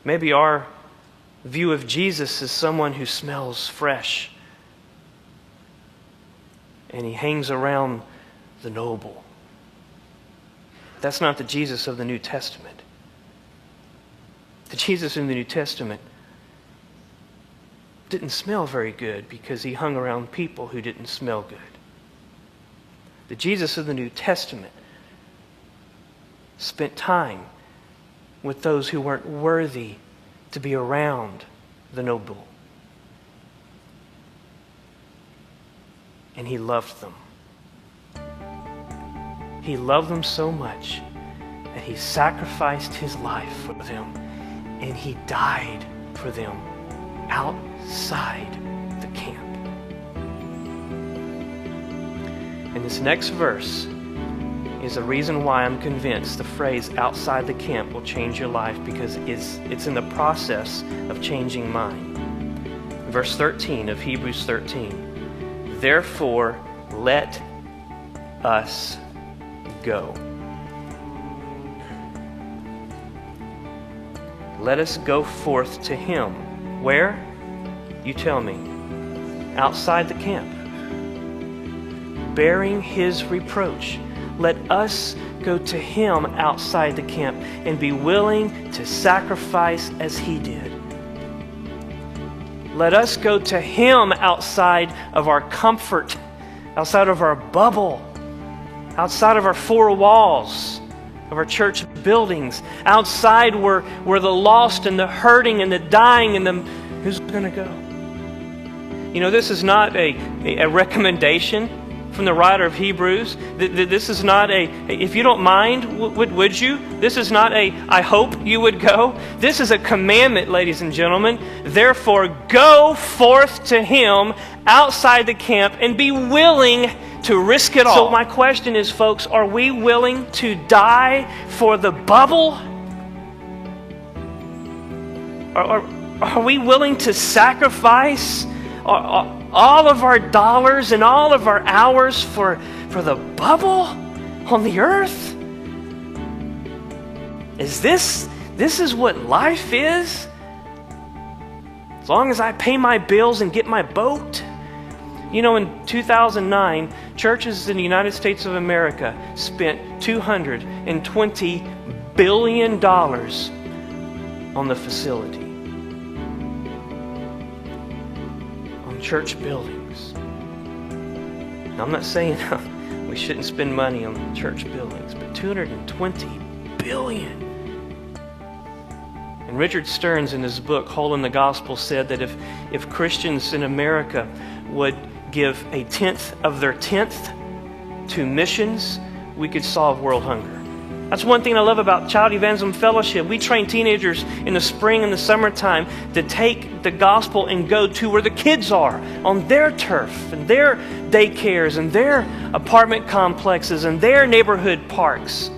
Maybe our view of Jesus is someone who smells fresh and he hangs around the noble. That's not the Jesus of the New Testament. The Jesus in the New Testament didn't smell very good because he hung around people who didn't smell good. The Jesus of the New Testament spent time with those who weren't worthy to be around the noble. And he loved them. He loved them so much that he sacrificed his life for them, and he died for them outside the camp. And this next verse is the reason why I'm convinced the phrase outside the camp will change your life, because it's in the process of changing mine. Verse 13 of Hebrews 13. Therefore, let us go. Let us go forth to him. Where? You tell me. Outside the camp. Bearing his reproach. Let us go to him outside the camp and be willing to sacrifice as he did. Let us go to him outside of our comfort, outside of our bubble, outside of our four walls of our church buildings, outside where the lost and the hurting and the dying and the who's going to go? You know, this is not a recommendation from the writer of Hebrews. This is not if you don't mind, would you? This is not I hope you would go. This is a commandment, ladies and gentlemen. Therefore, go forth to him outside the camp and be willing to risk it all. So my question is, folks, are we willing to die for the bubble? Are we willing to sacrifice all of our dollars and all of our hours for the bubble on the earth? Is this is what life is? As long as I pay my bills and get my boat? You know, in 2009, churches in the United States of America spent $220 billion on the facility. Church buildings. Now, I'm not saying we shouldn't spend money on church buildings, but $220 billion. And Richard Stearns, in his book Hole in the Gospel, said that if Christians in America would give a tenth of their tenth to missions, we could solve world hunger. That's one thing I love about Child Evangelism Fellowship. We train teenagers in the spring and the summertime to take the gospel and go to where the kids are, on their turf and their daycares and their apartment complexes and their neighborhood parks.